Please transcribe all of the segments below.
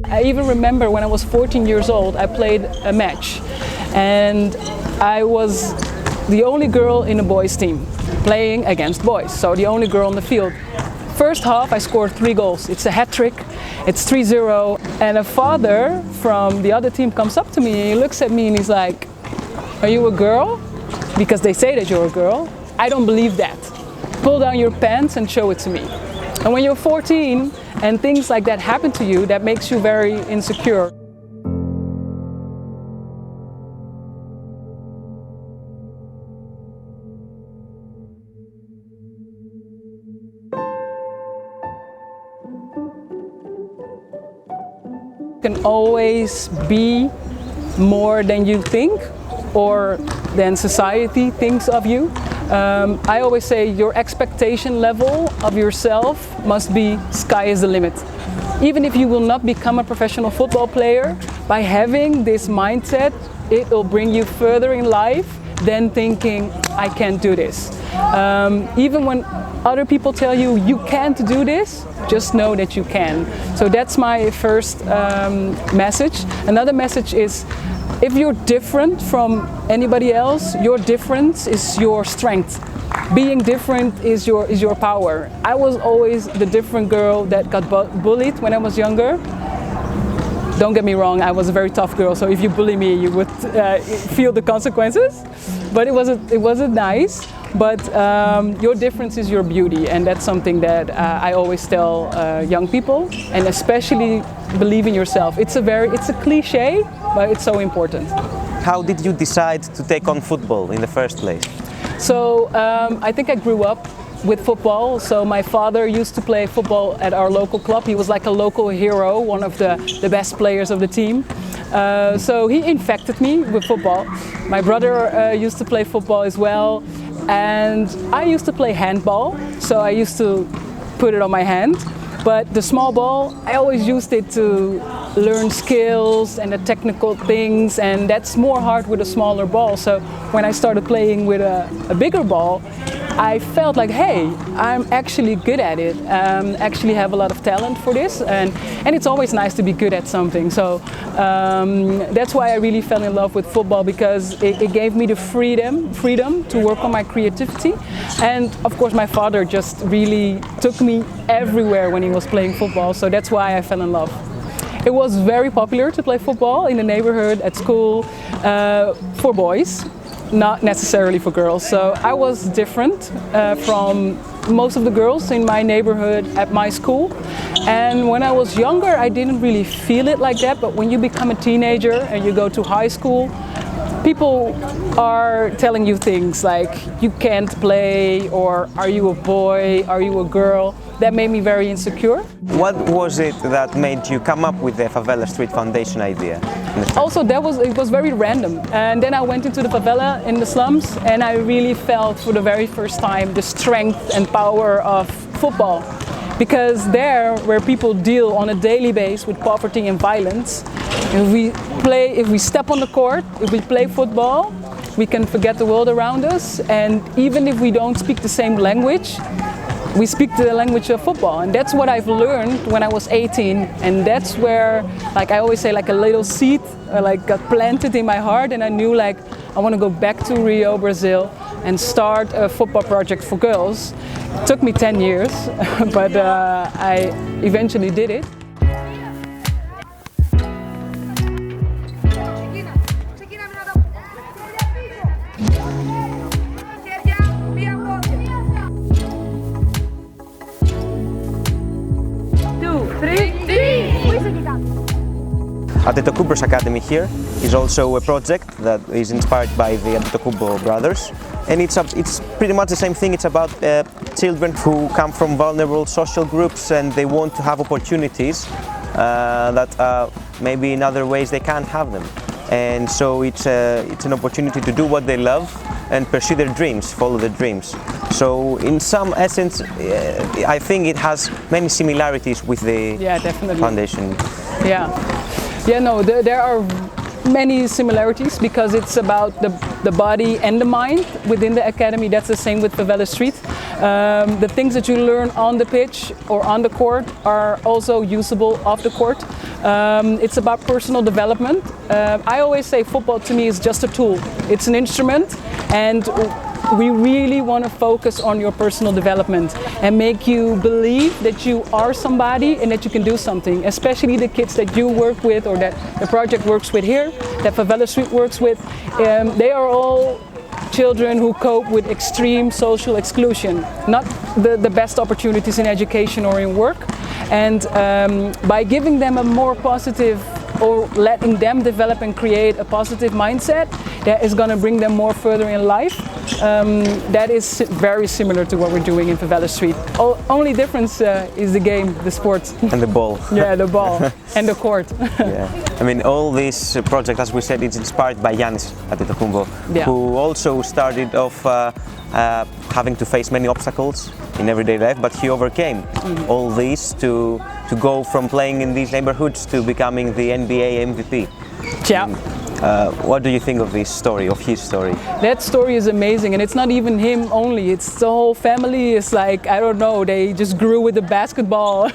I even remember when I was 14 years old, I played a match, and I was the only girl in a boys' team playing against boys, so the only girl on the field. First half, I scored 3 goals. It's a hat trick. It's 3-0, and a father from the other team comes up to me, he looks at me and he's like, "Are you a girl? Because they say that you're a girl. I don't believe that. Pull down your pants and show it to me." And when you're 14 and things like that happen to you, that makes you very insecure. You can always be more than you think or than society thinks of you. I always say your expectation level of yourself must be sky is the limit. Even if you will not become a professional football player, by having this mindset, it will bring you further in life than thinking, I can't do this. Even when other people tell you you can't do this, just know that you can. So that's my first message. Another message is, if you're different from anybody else, your difference is your strength. Being different is your power. I was always the different girl that got bullied when I was younger. Don't get me wrong, I was a very tough girl, so if you bully me, you would feel the consequences. But it wasn't nice. But your difference is your beauty, and that's something that I always tell young people, and especially believe in yourself. It's a cliche, but it's so important. How did you decide to take on football in the first place? So I think I grew up with football. So my father used to play football at our local club. He was like a local hero, one of the best players of the team. So he infected me with football. My brother used to play football as well. And I used to play handball, so I used to put it on my hand. But the small ball, I always used it to learn skills and the technical things, and that's more hard with a smaller ball. So when I started playing with a bigger ball, I felt like, hey, I'm actually good at it. Actually have a lot of talent for this, and it's always nice to be good at something. So that's why I really fell in love with football, because it gave me the freedom to work on my creativity. And of course, my father just really took me everywhere when he was playing football. So that's why I fell in love. It was very popular to play football in the neighborhood, at school, for boys, not necessarily for girls. So I was different from most of the girls in my neighborhood at my school. And when I was younger, I didn't really feel it like that. But when you become a teenager and you go to high school, people are telling you things like, you can't play, or are you a boy, are you a girl? That made me very insecure. What was it that made you come up with the Favela Street Foundation idea? Also, it was very random. And then I went into the favela in the slums, and I really felt for the very first time the strength and power of football. Because there, where people deal on a daily basis with poverty and violence, if we step on the court, if we play football, we can forget the world around us. And even if we don't speak the same language, we speak the language of football. And that's what I've learned when I was 18. And that's where, like I always say, like a little seed got planted in my heart. And I knew, like, I want to go back to Rio, Brazil, and start a football project for girls. It took me 10 years, but I eventually did it. AntetokounBros Academy here is also a project that is inspired by the Antetokounmpo brothers, and it's pretty much the same thing. It's about children who come from vulnerable social groups, and they want to have opportunities that maybe in other ways they can't have them. And so it's an opportunity to do what they love and pursue their dreams, follow their dreams. So in some essence, I think it has many similarities with the foundation. Yeah, no, there are many similarities, because it's about the body and the mind within the academy. That's the same with Favela Street. The things that you learn on the pitch or on the court are also usable off the court. It's about personal development. I always say football to me is just a tool. It's an instrument, and we really want to focus on your personal development and make you believe that you are somebody and that you can do something, especially the kids that you work with or that the project works with here, that Favela Street works with. They are all children who cope with extreme social exclusion, not the best opportunities in education or in work. And by giving them a more positive, or letting them develop and create a positive mindset that is going to bring them more further in life, that is very similar to what we're doing in Favela Street. Only difference is the game, the sport. And the ball. Yeah, the ball and the court. Yeah. I mean, all this project, as we said, it's inspired by Giannis Antetokounmpo, Yeah. who also started off having to face many obstacles in everyday life, but he overcame all these to go from playing in these neighborhoods to becoming the NBA MVP. Yeah. What do you think of this story, of his story? That story is amazing, and it's not even him only, it's the whole family. It's like, I don't know, they just grew with the basketball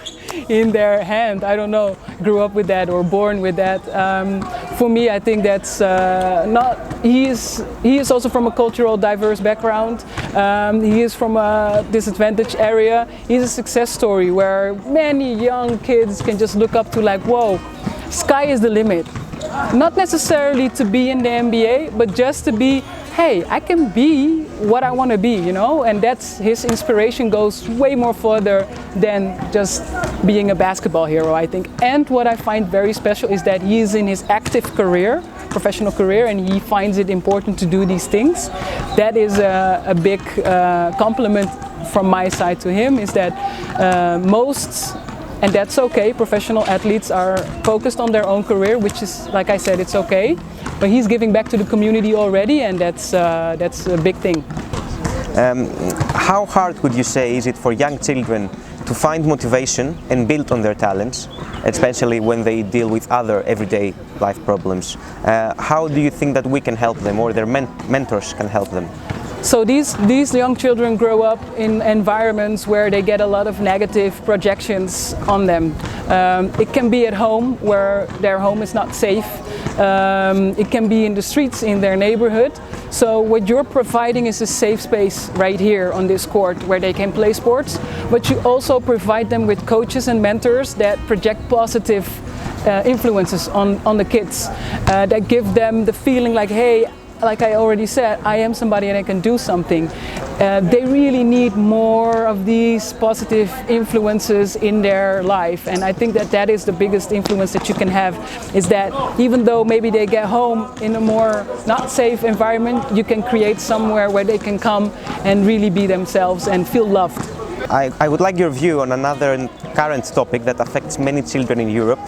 in their hand. I don't know, grew up with that or born with that. For me, I think that's not, he is also from a cultural diverse background. He is from a disadvantaged area. He's a success story where many young kids can just look up to, like, whoa, sky is the limit. Not necessarily to be in the NBA, but just to be, hey, I can be what I want to be, you know? And that's, his inspiration goes way more further than just being a basketball hero, I think. And what I find very special is that he is in his active career, professional career, and he finds it important to do these things. That is a big compliment from my side to him, is that most, and that's okay, professional athletes are focused on their own career, which is, like I said, it's okay. But he's giving back to the community already, and that's a big thing. How hard would you say is it for young children to find motivation and build on their talents, especially when they deal with other everyday life problems? How do you think that we can help them, or their mentors can help them? So these young children grow up in environments where they get a lot of negative projections on them. It can be at home, where their home is not safe. It can be in the streets in their neighborhood. So what you're providing is a safe space right here on this court where they can play sports, but you also provide them with coaches and mentors that project positive influences on the kids, that give them the feeling like, hey, like I already said, I am somebody and I can do something. They really need more of these positive influences in their life, and I think that is the biggest influence that you can have, is that even though maybe they get home in a more not safe environment, you can create somewhere where they can come and really be themselves and feel loved. I would like your view on another current topic that affects many children in Europe,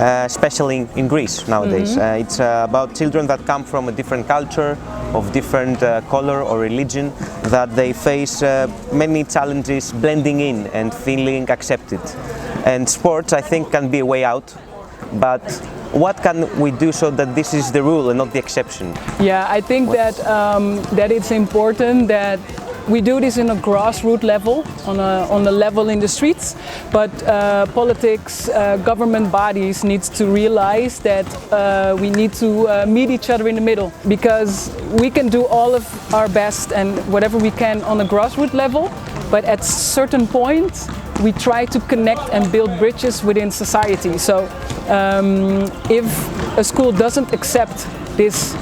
especially in Greece nowadays. It's about children that come from a different culture, of different color or religion, that they face many challenges blending in and feeling accepted. And sports, I think, can be a way out, but what can we do so that this is the rule and not the exception? Yeah, I think that it's important that we do this in a grassroots level, on a level in the streets, but politics, government bodies needs to realize that we need to meet each other in the middle, because we can do all of our best and whatever we can on a grassroots level, but at certain point we try to connect and build bridges within society. So if a school doesn't accept this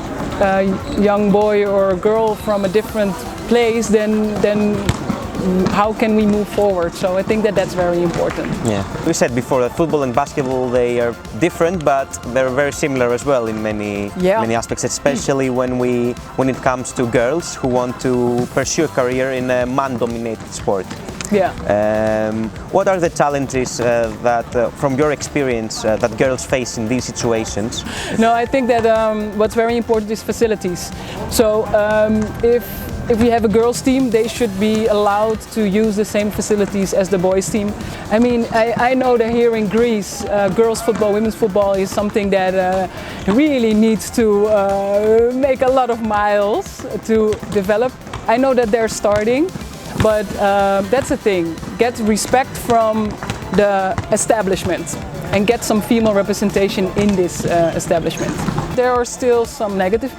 young boy or girl from a different place, then how can we move forward? So I think that's very important. Yeah, we said before that football and basketball, they are different, but they're very similar as well in many aspects, especially when it comes to girls who want to pursue a career in a man-dominated sport. Yeah. What are the challenges that, from your experience, that girls face in these situations? No, I think that what's very important is facilities. So if we have a girls team, they should be allowed to use the same facilities as the boys team. I mean, I know that here in Greece, girls football, women's football is something that really needs to make a lot of miles to develop. I know that they're starting. but that's the thing. Get respect from the establishment and get some female representation in this establishment. There are still some negative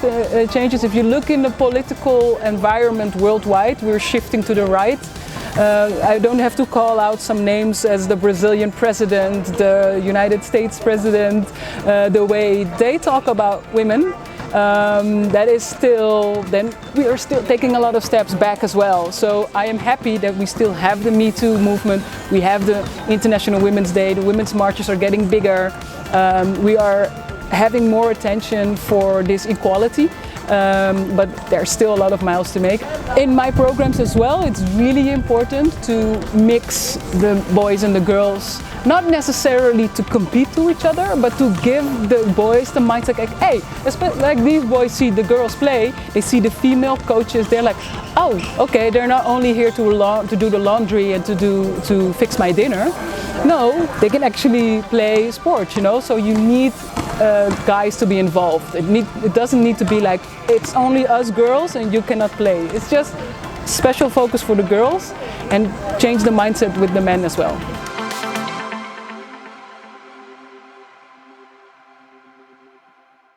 changes. If you look in the political environment worldwide, we're shifting to the right. I don't have to call out some names as the Brazilian president, the United States president, the way they talk about women. That is still, then we are still taking a lot of steps back as well. So I am happy that we still have the Me Too movement, we have the International Women's Day, the women's marches are getting bigger, we are having more attention for this equality. But there's still a lot of miles to make. In my programs as well, it's really important to mix the boys and the girls, not necessarily to compete to each other, but to give the boys the mindset like, hey, like these boys see the girls play, they see the female coaches, they're like, oh, okay, they're not only here to do the laundry and to fix my dinner. No, they can actually play sports, you know, so you need guys to be involved. It doesn't need to be like it's only us girls and you cannot play. It's just special focus for the girls and change the mindset with the men as well.